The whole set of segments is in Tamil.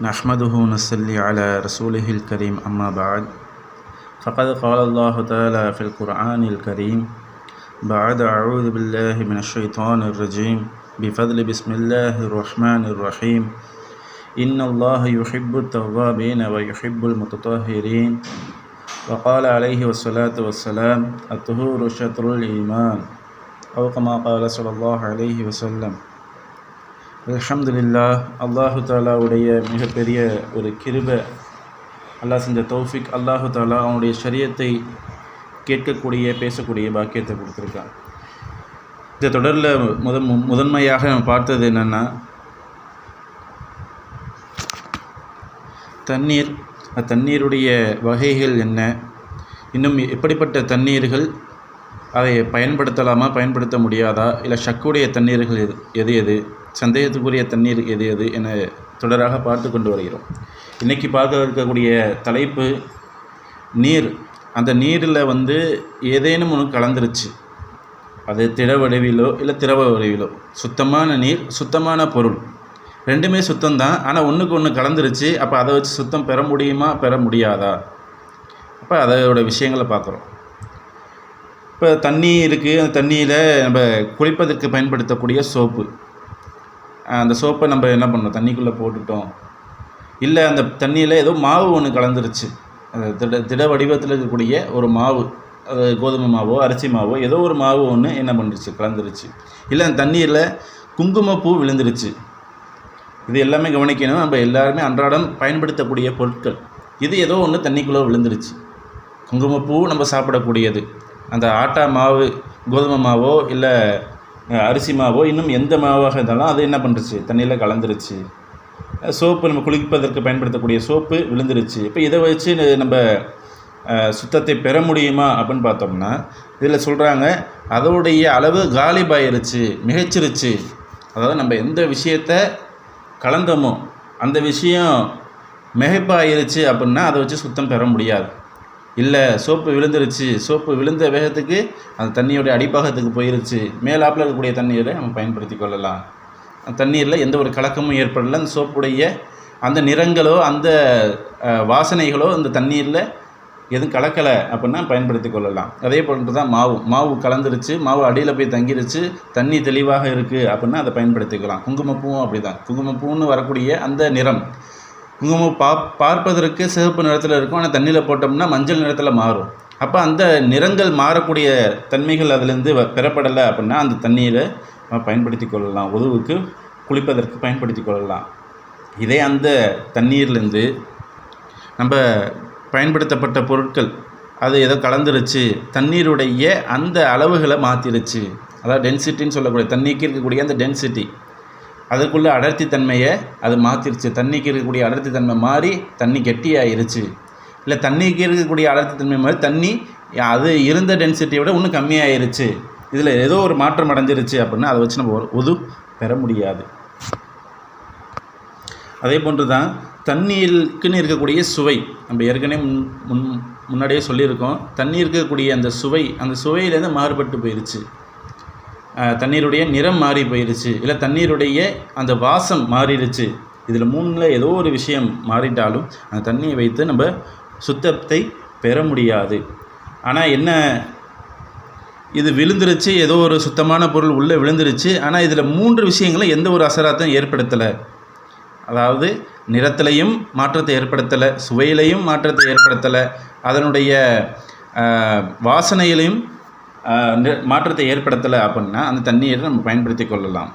نحمده ونصلي على رسوله الكريم أما بعد فقد قال الله تعالى في القرآن الكريم بعد أعوذ بالله من الشيطان الرجيم بفضل بسم الله الرحمن الرحيم إن الله يحب التوابين ويحب المتطهرين وقال عليه الصلاة والسلام الطهور شطر الإيمان أو كما قال صلى الله عليه وسلم. அல்ஹம்துலில்லாஹ். அல்லாஹு தாலாவுடைய மிகப்பெரிய ஒரு கிருபை, அல்லாஹ் செஞ்ச தௌஃபிக். அல்லாஹு தாலா அவனுடைய ஷரியத்தை கேட்கக்கூடிய பேசக்கூடிய பாக்கியத்தை கொடுத்துருக்கான். இந்த தொடரில் முதன்மையாக நம்ம பார்த்தது என்னென்னா தண்ணீர், தண்ணீருடைய வகைகள் என்ன, இன்னும் எப்படிப்பட்ட தண்ணீர்கள், அதை பயன்படுத்தலாமா பயன்படுத்த முடியாதா, இல்லை ஷக்குடைய தண்ணீர்கள் எது எது, சந்தேகத்துக்குரிய தண்ணீர் எது எது என தொடராக பார்த்து கொண்டு வருகிறோம். இன்றைக்கி பார்க்க இருக்கக்கூடிய தலைப்பு நீர். அந்த நீரில் ஏதேனும் ஒன்று கலந்துருச்சு, அது திட வடிவிலோ இல்லை திரவ வடிவிலோ, சுத்தமான நீர், சுத்தமான பொருள், ரெண்டுமே சுத்தம்தான். ஆனால் ஒன்றுக்கு ஒன்று கலந்துருச்சு. அப்போ அதை வச்சு சுத்தம் பெற முடியுமா பெற முடியாதா? அப்போ அதோட விஷயங்களை பார்க்குறோம். இப்போ தண்ணி இருக்குது, அந்த தண்ணியில் நம்ம குளிப்பதற்கு பயன்படுத்தக்கூடிய சோப்பு, அந்த சோப்பை நம்ம என்ன பண்ணோம், தண்ணிக்குள்ளே போட்டுட்டோம். இல்லை அந்த தண்ணியில் ஏதோ மாவு ஒன்று கலந்துருச்சு, திட வடிவத்தில் இருக்கக்கூடிய ஒரு மாவு, அது கோதுமை மாவோ அரிசி மாவோ ஏதோ ஒரு மாவு ஒன்று என்ன பண்ணிருச்சு, கலந்துருச்சு. இல்லை அந்த தண்ணீரில் குங்குமப்பூ விழுந்துருச்சு. இது எல்லாமே கவனிக்கணும். நம்ம எல்லாருமே அன்றாடம் பயன்படுத்தக்கூடிய பொருட்கள். இது ஏதோ ஒன்று தண்ணிக்குள்ளே விழுந்துருச்சு. குங்குமப்பூ நம்ம சாப்பிடக்கூடியது, அந்த ஆட்டா மாவு, கோதுமை மாவோ இல்லை அரிசி மாவோ, இன்னும் எந்த மாவாக இருந்தாலும் அது என்ன பண்ணுருச்சு, தண்ணியில் கலந்துருச்சு. சோப்பு, நம்ம குளிப்பதற்கு பயன்படுத்தக்கூடிய சோப்பு விழுந்துருச்சு. இப்போ இதை வச்சு நம்ம சுத்தத்தை பெற முடியுமா அப்படின்னு பார்த்தோம்னா, இதில் சொல்கிறாங்க அதோடைய அளவு காலிபாயிருச்சு, மிகச்சிருச்சு. அதாவது நம்ம எந்த விஷயத்தை கலந்தோமோ அந்த விஷயம் மிகைப்பாயிருச்சு அப்படின்னா அதை வச்சு சுத்தம் பெற முடியாது. இல்லை சோப்பு விழுந்துருச்சு, சோப்பு விழுந்த வேகத்துக்கு அந்த தண்ணியோடைய அடிப்பாகத்துக்கு போயிருச்சு, மேலாப்பில் இருக்கக்கூடிய தண்ணீரை நம்ம பயன்படுத்தி கொள்ளலாம். அந்த தண்ணீரில் எந்த ஒரு கலக்கமும் ஏற்படலை. அந்த சோப்புடைய அந்த நிறங்களோ அந்த வாசனைகளோ அந்த தண்ணீரில் எதுவும் கலக்கலை அப்படின்னா பயன்படுத்தி கொள்ளலாம். அதே போன்று தான் மாவு கலந்துருச்சு, மாவு அடியில் போய் தங்கிருச்சு, தண்ணி தெளிவாக இருக்குது அப்படின்னா அதை பயன்படுத்திக்கலாம். குங்குமப்பூவும் அப்படி தான். குங்குமப்பூன்னு வரக்கூடிய அந்த நிறம், குங்குமம் பார்ப்பதற்கு சிவப்பு நிறத்தில் இருக்கும், ஆனால் தண்ணியில் போட்டோம்னா மஞ்சள் நிறத்தில் மாறும். அப்போ அந்த நிறங்கள் மாறக்கூடிய தன்மைகள் அதிலேருந்து பெறப்படலை அப்படின்னா அந்த தண்ணீரை நம்ம பயன்படுத்தி கொள்ளலாம், உதவுக்கு குளிப்பதற்கு பயன்படுத்தி கொள்ளலாம். இதே அந்த தண்ணீர்லேருந்து நம்ம பயன்படுத்தப்பட்ட பொருட்கள் அது ஏதோ கலந்துருச்சு, தண்ணீருடைய அந்த அளவுகளை மாற்றிருச்சு, அதாவது டென்சிட்டின்னு சொல்லக்கூடிய தண்ணிக்கு இருக்கக்கூடிய அந்த டென்சிட்டி, அதுக்குள்ளே அடர்த்தி தன்மையை அது மாற்றிருச்சு. தண்ணிக்கு இருக்கக்கூடிய அடர்த்தி தன்மை மாறி தண்ணி கெட்டியாயிருச்சு. இல்லை தண்ணிக்கு இருக்கக்கூடிய அடர்த்தி தன்மை மாதிரி தண்ணி அது இருந்த டென்சிட்டியை விட இன்னும் கம்மியாயிருச்சு. இதில் ஏதோ ஒரு மாற்றம் அடைஞ்சிருச்சு அப்படின்னா அதை வச்சு நம்ம உது பெற முடியாது. அதே போன்று தான் தண்ணீருக்குன்னு இருக்கக்கூடிய சுவை. நம்ம ஏற்கனவே முன்னாடியே சொல்லியிருக்கோம், தண்ணீர் இருக்கக்கூடிய அந்த சுவை, அந்த சுவையிலேருந்து மாறுபட்டு போயிடுச்சு. தண்ணீருடைய நிறம் மாறி போயிடுச்சு, இல்லை தண்ணீருடைய அந்த வாசம் மாறிடுச்சு. இதில் மூணில் ஏதோ ஒரு விஷயம் மாறிட்டாலும் அந்த தண்ணியை வைத்து நம்ம சுத்தத்தை பெற முடியாது. ஆனால் என்ன, இது விழுந்துருச்சு, ஏதோ ஒரு சுத்தமான பொருள் உள்ளே விழுந்துருச்சு. ஆனால் இதில் மூன்று விஷயங்களும் எந்த ஒரு அசராத்தையும் ஏற்படுத்தலை. அதாவது நிறத்திலையும் மாற்றத்தை ஏற்படுத்தலை, சுவையிலையும் மாற்றத்தை ஏற்படுத்தலை, அதனுடைய வாசனையிலையும் மாற்றத்தை ஏற்படுத்தலை அப்படின்னா அந்த தண்ணீரை நம்ம பயன்படுத்தி கொள்ளலாம்.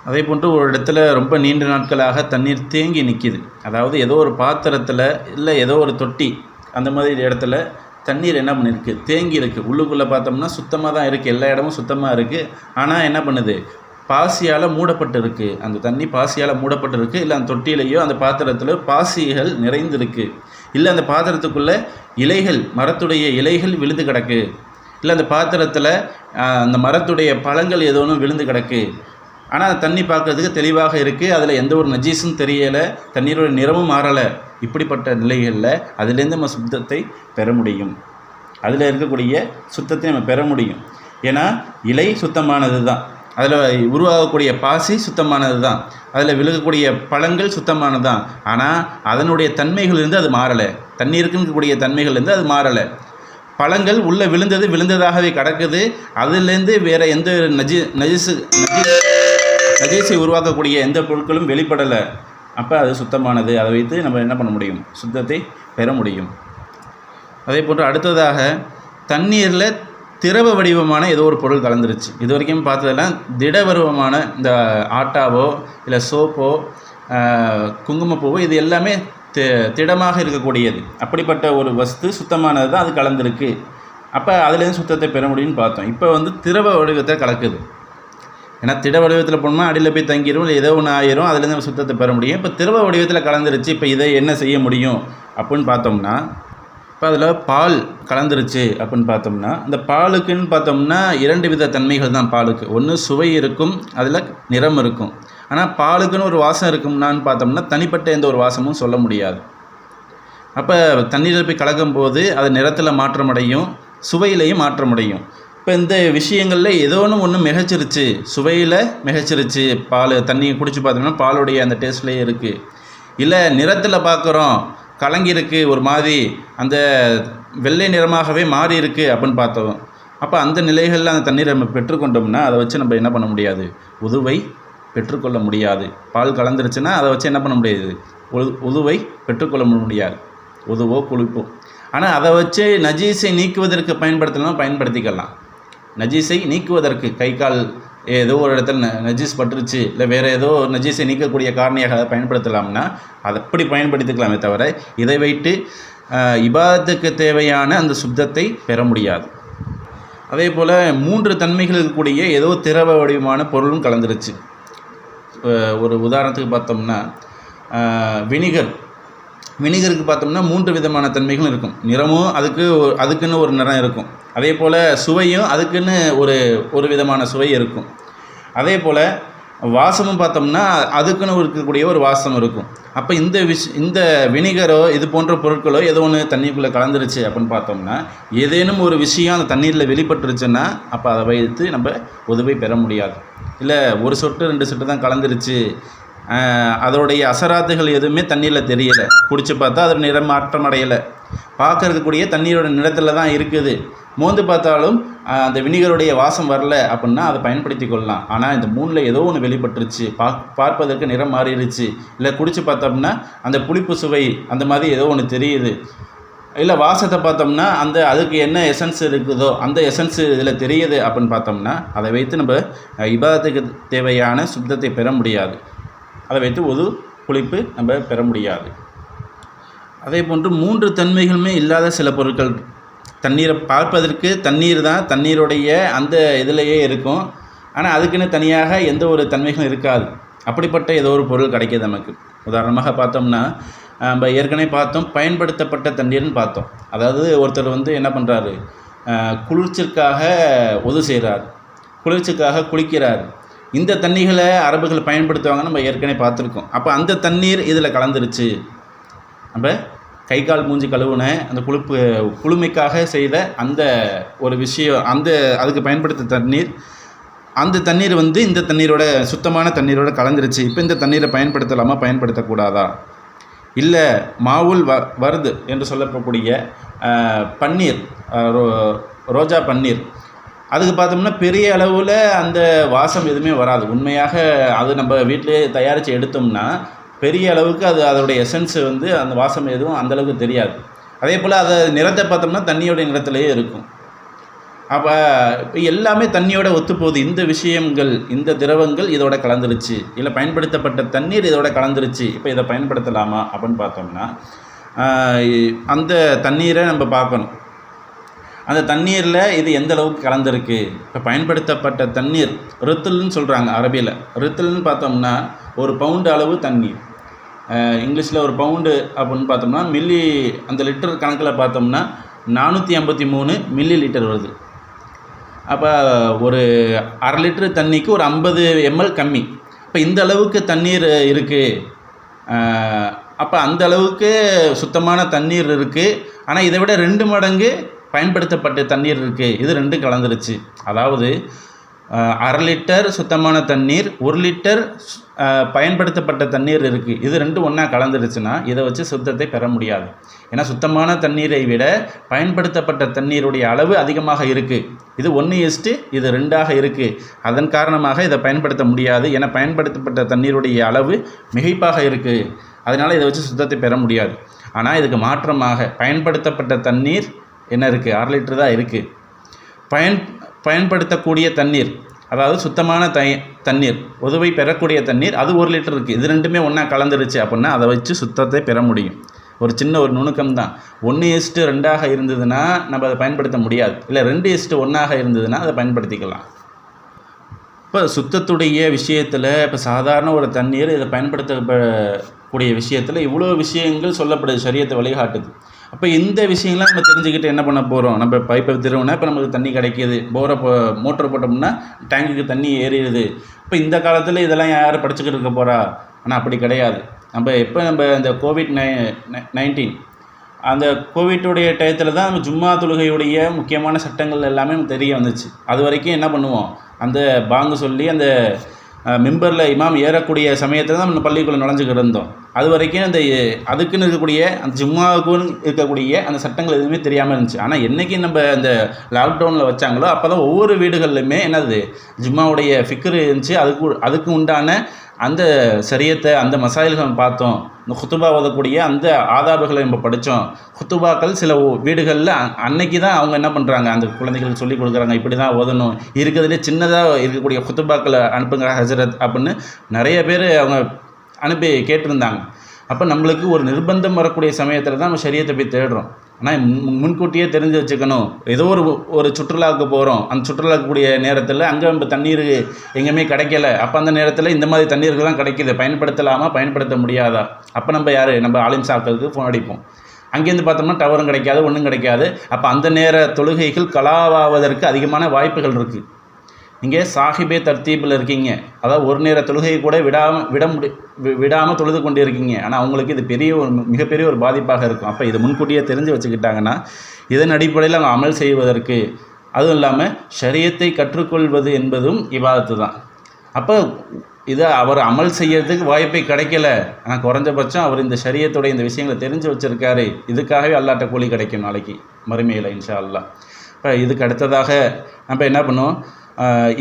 அதே போன்று ஒரு இடத்துல ரொம்ப நீண்ட நாட்களாக தண்ணீர் தேங்கி நிற்கிது, அதாவது ஏதோ ஒரு பாத்திரத்தில் இல்லை ஏதோ ஒரு தொட்டி அந்த மாதிரி இடத்துல தண்ணீர் என்ன பண்ணியிருக்கு, தேங்கி இருக்குது. உள்ளுக்குள்ளே பார்த்தோம்னா சுத்தமாக தான் இருக்குது, எல்லா இடமும் சுத்தமாக இருக்குது. ஆனால் என்ன பண்ணுது, பாசியால் மூடப்பட்டு இருக்குது. அந்த தண்ணி பாசியால் மூடப்பட்டு இருக்குது. இல்லை அந்த தொட்டியிலையோ அந்த பாத்திரத்தில் பாசிகள் நிறைந்திருக்கு. இல்லை அந்த பாத்திரத்துக்குள்ளே இலைகள், மரத்துடைய இலைகள் விழுந்து கிடக்கு. இல்லை அந்த பாத்திரத்தில் அந்த மரத்துடைய பழங்கள் ஏதோ ஒன்று விழுந்து கிடக்கு. ஆனால் அந்த தண்ணி பார்க்குறதுக்கு தெளிவாக இருக்குது, அதில் எந்த ஒரு நஜீஸும் தெரியலை, தண்ணீரோட நிறமும் மாறலை. இப்படிப்பட்ட நிலைகளில் அதிலேருந்து நம்ம சுத்தத்தை பெற முடியும், அதில் இருக்கக்கூடிய சுத்தத்தை நம்ம பெற முடியும். ஏன்னா இலை சுத்தமானது தான், அதில் உருவாகக்கூடிய பாசி சுத்தமானது தான், அதில் விழுகக்கூடிய பழங்கள் சுத்தமானது தான். ஆனால் அதனுடைய தன்மைகளிலிருந்து அது மாறலை, தண்ணீருக்குன்னு கூடிய தன்மைகள்லேருந்து அது மாறலை. பழங்கள் உள்ளே விழுந்ததாகவே கிடக்குது, அதுலேருந்து வேறு எந்த நஜீஸை உருவாக்கக்கூடிய எந்த பொருட்களும் வெளிப்படலை. அப்போ அது சுத்தமானது, அதை வைத்து நம்ம என்ன பண்ண முடியும், சுத்தத்தை பெற முடியும். அதே போன்று அடுத்ததாக தண்ணீரில் திரவ வடிவமான ஏதோ ஒரு பொருள் கலந்துருச்சு. இது வரைக்கும் பார்த்ததெல்லாம் திட வடிவமான இந்த ஆட்டாவோ இல்லை சோப்போ குங்குமப்பூவோ இது எல்லாமே திடமாக இருக்கக்கூடியது. அப்படிப்பட்ட ஒரு வஸ்து சுத்தமானது தான், அது கலந்துருக்கு. அப்போ அதுலேருந்து சுத்தத்தை பெற முடியும்னு பார்த்தோம். இப்போ திரவ வடிவத்தை கலக்குது. ஏன்னா திட வடிவத்தில் போனோம்னா அடியில் போய் தங்கிடும், இல்லை ஏதோ ஒன்று ஆயிரும், அதுலேருந்து நம்ம சுத்தத்தை பெற முடியும். இப்போ திரவ வடிவத்தில் கலந்துருச்சு, இப்போ இதை என்ன செய்ய முடியும் அப்படின்னு பார்த்தோம்னா, இப்போ அதில் பால் கலந்துருச்சு அப்படின்னு பார்த்தோம்னா, இந்த பாலுக்குன்னு பார்த்தோம்னா 2 வித தன்மைகள் தான் பாலுக்கு. ஒன்று சுவை இருக்கும், அதில் நிறம் இருக்கும். ஆனால் பாலுக்குன்னு ஒரு வாசம் இருக்கும்னான்னு பார்த்தோம்னா தனிப்பட்ட எந்த ஒரு வாசமும் சொல்ல முடியாது. அப்போ தண்ணீரில் போய் கலக்கும்போது அது நிறத்தில் மாற்றமடையும், சுவையிலையும் மாற்றமடையும். இப்போ இந்த விஷயங்களில் ஏதோ ஒன்று மிகச்சிருச்சு, சுவையில் மிகச்சிருச்சு, பால் தண்ணி குடிச்சு பார்த்தோம்னா பாலுடைய அந்த டேஸ்ட்லேயே இருக்குது. இல்லை நிறத்தில் பார்க்குறோம், கலங்கியிருக்கு, ஒரு மாதிரி அந்த வெள்ளை நிறமாகவே மாறி இருக்குது அப்படின்னு பார்த்தோம். அப்போ அந்த நிலைகளில் அந்த தண்ணீரை நம்ம பெற்றுக்கொண்டோம்னா அதை வச்சு நம்ம என்ன பண்ண முடியாது, உதுவை பெற்றுக்கொள்ள முடியாது. பால் கலந்துருச்சுன்னா அதை வச்சு என்ன பண்ண முடியாது, உதுவை பெற்றுக்கொள்ள முடியாது, உதுவோ குளிப்போ. ஆனால் அதை வச்சு நஜீஸை நீக்குவதற்கு பயன்படுத்திக்கலாம். நஜீஸை நீக்குவதற்கு கை கால் ஏதோ ஒரு இடத்துல நஜீஸ் பட்டுருச்சு, இல்லை வேறு ஏதோ நஜீஸை நீக்கக்கூடிய காரணியாக அதை பயன்படுத்தலாம்னா அதை அப்படி பயன்படுத்திக்கலாமே தவிர இதை வைத்து இபாதத்துக்கு தேவையான அந்த சுத்தத்தை பெற முடியாது. அதே போல் 3 தன்மைகள் இருக்கக்கூடிய ஏதோ திரவ வடிவமான பொருளும் கலந்துருச்சு. ஒரு உதாரணத்துக்கு பார்த்தோம்னா வினிகருக்கு பார்த்தோம்னா 3 விதமான தன்மைகளும் இருக்கும். நிறமும் அதுக்குன்னு ஒரு நிறம் இருக்கும். அதே போல் சுவையும் அதுக்குன்னு ஒரு விதமான சுவை இருக்கும். அதே போல் வாசமும் பார்த்தோம்னா அதுக்குன்னு இருக்கக்கூடிய ஒரு வாசம் இருக்கும். அப்போ இந்த வினிகரோ இது போன்ற பொருட்களோ ஏதோ ஒன்று தண்ணிக்குள்ளே கலந்துருச்சு அப்படின்னு பார்த்தோம்னா ஏதேனும் ஒரு விஷயம் அந்த தண்ணீரில் வெளிப்பட்டுருச்சுன்னா அப்போ அதை வைத்து நம்ம உதவி பெற முடியாது. இல்லை ஒரு சொட்டு 2 சொட்டு தான் கலந்துருச்சு, அதோடைய அசராத்துகள் எதுவுமே தண்ணீரில் தெரியலை, குடிச்சு பார்த்தா அது நிறம் மாற்றம் அடையலை, பார்க்க இருக்கக்கூடிய தண்ணீரோட நிறத்தில் தான் இருக்குது, மோந்து பார்த்தாலும் அந்த வினிகருடைய வாசம் வரல அப்படின்னா அதை பயன்படுத்தி கொள்ளலாம். ஆனால் இந்த 3ல் ஏதோ ஒன்று வெளிப்பட்டுருச்சு, பார்ப்பதற்கு நிறம் மாறிடுச்சு, இல்லை குடிச்சு பார்த்தோம்னா அந்த புளிப்பு சுவை அந்த மாதிரி ஏதோ ஒன்று தெரியுது, இல்லை வாசத்தை பார்த்தோம்னா அதுக்கு என்ன எசன்ஸ் இருக்குதோ அந்த எசன்ஸ் இதில் தெரியுது அப்படின்னு பார்த்தோம்னா அதை வைத்து நம்ம இபாதத்துக்கு தேவையான சுத்தத்தை பெற முடியாது. அதை வைத்து குளிப்பு நம்ம பெற முடியாது. அதே போன்று 3 தன்மைகளுமே இல்லாத சில பொருட்கள், தண்ணீரை பார்ப்பதற்கு தண்ணீர் தான், தண்ணீருடைய அந்த இதிலேயே இருக்கும், ஆனால் அதுக்குன்னு தனியாக எந்த ஒரு தன்மைகளும் இருக்காது. அப்படிப்பட்ட ஏதோ ஒரு பொருள் கிடைக்கிது நமக்கு. உதாரணமாக பார்த்தோம்னா நம்ம ஏற்கனவே பார்த்தோம், பயன்படுத்தப்பட்ட தண்ணீர்னு பார்த்தோம். அதாவது ஒருத்தர் என்ன பண்ணுறாரு, குளிர்ச்சிக்காக செய்கிறார், குளிர்ச்சிக்காக குளிக்கிறார். இந்த தண்ணிகளை அரபுகள் பயன்படுத்துவாங்க, நம்ம ஏற்கனவே பார்த்துருக்கோம். அப்போ அந்த தண்ணீர் இதில் கலந்துருச்சு, நம்ம கை கால் மூஞ்சி கழுவுன அந்த குளுமைக்காக செய்த அந்த ஒரு விஷயம், அதுக்கு பயன்படுத்த தண்ணீர், அந்த தண்ணீர் இந்த தண்ணீரோட சுத்தமான தண்ணீரோட கலந்துருச்சு. இப்போ இந்த தண்ணீரை பயன்படுத்தலாமா பயன்படுத்தக்கூடாதா? இல்லை மாவுல் வருது என்று சொல்லக்கூடிய பன்னீர், ரோஜா பன்னீர், அதுக்கு பார்த்தோம்னா பெரிய அளவில் அந்த வாசம் எதுவுமே வராது. உண்மையாக அது நம்ம வீட்டிலே தயாரித்து எடுத்தோம்னா பெரிய அளவுக்கு அதோடைய எசன்ஸ் அந்த வாசம் எதுவும் அந்தளவுக்கு தெரியாது. அதே போல் அதை நிறத்தை பார்த்தோம்னா தண்ணியோடைய நிறத்திலேயே இருக்கும். அப்போ இப்போ எல்லாமே தண்ணியோட ஒத்துப்போகுது. இந்த விஷயங்கள், இந்த திரவங்கள் இதோட கலந்துருச்சு, இல்லை பயன்படுத்தப்பட்ட தண்ணீர் இதோட கலந்துருச்சு, இப்போ இதை பயன்படுத்தலாமா அப்படின்னு பார்த்தோம்னா அந்த தண்ணீரை நம்ம பார்க்கணும். அந்த தண்ணீரில் இது எந்த அளவுக்கு கலந்துருக்கு. இப்போ பயன்படுத்தப்பட்ட தண்ணீர் ரித்துல்னு சொல்கிறாங்க அரபியில். ரித்துல்னு பார்த்தோம்னா 1 பவுண்டு அளவு தண்ணீர். இங்கிலீஷில் 1 பவுண்டு அப்படின்னு பார்த்தோம்னா மில்லி, அந்த லிட்டர் கணக்கில் பார்த்தோம்னா 453 மில்லி லிட்டர் வருது. அப்போ ஒரு 1/2 லிட்டரு தண்ணிக்கு ஒரு 50 ml கம்மி. இப்போ இந்த அளவுக்கு தண்ணீர் இருக்குது. அப்போ அந்த அளவுக்கு சுத்தமான தண்ணீர் இருக்குது. ஆனால் இதை விட 2 மடங்கு பயன்படுத்தப்பட்ட தண்ணீர் இருக்குது. இது 2 கலந்துருச்சு. அதாவது 1/2 லிட்டர் சுத்தமான தண்ணீர், 1 லிட்டர் பயன்படுத்தப்பட்ட தண்ணீர் இருக்குது. இது ரெண்டும் ஒன்றா கலந்துருச்சுன்னா இதை வச்சு சுத்தத்தை பெற முடியாது. ஏன்னா சுத்தமான தண்ணீரை விட பயன்படுத்தப்பட்ட தண்ணீருடைய அளவு அதிகமாக இருக்குது. இது 1:, இது 2ஆக இருக்குது. அதன் காரணமாக இதை பயன்படுத்த முடியாது. ஏன்னா பயன்படுத்தப்பட்ட தண்ணீருடைய அளவு மிகைப்பாக இருக்குது. அதனால் இதை வச்சு சுத்தத்தை பெற முடியாது. ஆனால் இதுக்கு மாற்றமாக பயன்படுத்தப்பட்ட தண்ணீர் என்ன இருக்குது? 1/2 லிட்டர் தான் இருக்குது. பயன்படுத்தக்கூடிய தண்ணீர், அதாவது சுத்தமான தண்ணீர், உதவி பெறக்கூடிய தண்ணீர், அது 1 லிட்டர் இருக்குது. இது ரெண்டுமே ஒன்றா கலந்துருச்சு அப்படின்னா அதை வச்சு சுத்தத்தை பெற முடியும். ஒரு சின்ன ஒரு நுணுக்கம் தான். 1:2ஆக இருந்ததுன்னா நம்ம அதை பயன்படுத்த முடியாது. இல்லை 2:1ஆக இருந்ததுன்னா அதை பயன்படுத்திக்கலாம். இப்போ சுத்தத்துடைய விஷயத்தில் இப்போ சாதாரண ஒரு தண்ணீர் இதை பயன்படுத்தக்கூடிய விஷயத்தில் இவ்வளோ விஷயங்கள் சொல்லப்படுது, ஷரியத்தை வழிகாட்டுது. அப்போ இந்த விஷயங்கள்லாம் நம்ம தெரிஞ்சுக்கிட்டு என்ன பண்ண போகிறோம்? நம்ம பைப்பை திருவினா இப்போ நமக்கு தண்ணி கிடைக்கிது, மோட்டர் போட்டோம்னா டேங்குக்கு தண்ணி ஏறிடுது. இப்போ இந்த காலத்தில் இதெல்லாம் யார் படிச்சுக்கிட்டு இருக்க போகிறா? ஆனால் அப்படி கிடையாது. நம்ம இந்த COVID-19 அந்த கோவிட்டுடைய டயத்தில் தான் நம்ம ஜும்மா தொழுகையுடைய முக்கியமான சட்டங்கள் எல்லாமே தெரிய வந்துச்சு. அது வரைக்கும் என்ன பண்ணுவோம்? அந்த பாங்கு சொல்லி அந்த மிம்பரில் இமாம் ஏறக்கூடிய சமயத்தில் தான் நம்ம பள்ளிக்குள்ளே நுழைஞ்சுக்கிட்டு இருந்தோம். அது வரைக்கும் அதுக்குன்னு இருக்கக்கூடிய அந்த ஜும்மாவுக்குன்னு இருக்கக்கூடிய அந்த சட்டங்கள் எதுவுமே தெரியாமல் இருந்துச்சு. ஆனால் என்றைக்கு நம்ம அந்த லாக்டவுனில் வச்சாங்களோ அப்போ தான் ஒவ்வொரு வீடுகள்லையுமே என்னது ஜும்மாவுடைய ஃபிக்ரு இருந்துச்சு. அதுக்கு உண்டான அந்த ஷரியத்தை, அந்த மசாயில்கள் பார்த்தோம். இந்த குத்துபா ஓதக்கூடிய அந்த ஆதாபுகளை நம்ம படித்தோம். குத்துபாக்கள் சில வீடுகளில் அன்னைக்கு தான் அவங்க என்ன பண்ணுறாங்க, அந்த குழந்தைகளுக்கு சொல்லிக் கொடுக்குறாங்க, இப்படி தான் ஓதணும். இருக்கிறதுலே சின்னதாக இருக்கக்கூடிய குத்துபாக்களை அனுப்புங்க ஹஜரத் அப்படின்னு நிறைய பேர் அவங்க அனுப்பி கேட்டிருந்தாங்க. அப்போ நம்மளுக்கு ஒரு நிர்பந்தம் வரக்கூடிய சமயத்தில் தான் நம்ம ஷரியத்தை போய் தேடுறோம். ஆனால் முன்கூட்டியே தெரிஞ்சு வச்சுக்கணும். ஏதோ ஒரு சுற்றுலாவுக்கு போகிறோம், அந்த சுற்றுலாவுக்கு கூடிய நேரத்தில் அங்கே நம்ம தண்ணீர் எங்கேயுமே கிடைக்கல. அப்போ அந்த நேரத்தில் இந்த மாதிரி தண்ணீர்கள்லாம் கிடைக்கிது, பயன்படுத்தலாமா பயன்படுத்த முடியாதா? அப்போ நம்ம ஆலிம் சாக்களுக்கு ஃபோன் அடிப்போம். அங்கேருந்து பார்த்தோம்னா டவரும் கிடைக்காது, ஒன்றும் கிடைக்காது. அப்போ அந்த நேர தொழுகைகள் கலாவாவதற்கு அதிகமான வாய்ப்புகள் இருக்குது. நீங்கள் சாஹிபே தர்த்தீபில் இருக்கீங்க, அதாவது ஒரு நேர தொழுகையை கூட விடாமல் தொழுது கொண்டு இருக்கீங்க. ஆனால் அவங்களுக்கு இது மிகப்பெரிய ஒரு பாதிப்பாக இருக்கும். அப்போ இதை முன்கூட்டியே தெரிஞ்சு வச்சுக்கிட்டாங்கன்னா இதன் அடிப்படையில் அவங்க அமல் செய்வதற்கு, அதுவும் இல்லாமல் ஷரியத்தை கற்றுக்கொள்வது என்பதும் இபாதத்து தான். அப்போ இதை அவர் அமல் செய்யறதுக்கு வாய்ப்பே கிடைக்கல, ஆனால் குறைஞ்சபட்சம் அவர் இந்த ஷரியத்துடைய இந்த விஷயங்களை தெரிஞ்சு வச்சுருக்காரு. இதுக்காகவே அல்லாட்ட கூலி கிடைக்கும் நாளைக்கு மறுமையில் இன்ஷா அல்லாஹ். இப்போ இதுக்கு அடுத்ததாக நம்ம என்ன பண்ணுவோம்?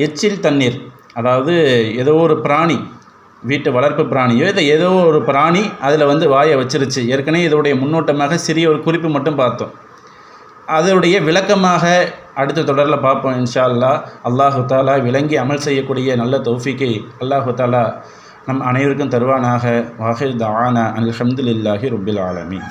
எச்சில் தண்ணீர், அதாவது ஏதோ ஒரு பிராணி, வீட்டு வளர்ப்பு பிராணியோ ஏதோ ஒரு பிராணி அதில் வாயை வச்சிருச்சு. ஏற்கனவே இதோடைய முன்னோட்டமாக சிறிய ஒரு குறிப்பு மட்டும் பார்த்தோம். அதனுடைய விளக்கமாக அடுத்த தொடரில் பார்ப்போம் இன்ஷா அல்லாஹ். அல்லாஹு தாலா விளங்கி அமல் செய்யக்கூடிய நல்ல தௌஃபீக்கை அல்லாஹு தாலா நம் அனைவருக்கும் தருவானாக. வாஹிர் தஆனா அல்ஹம்துலில்லாஹி ரப்பில் ஆலமீன்.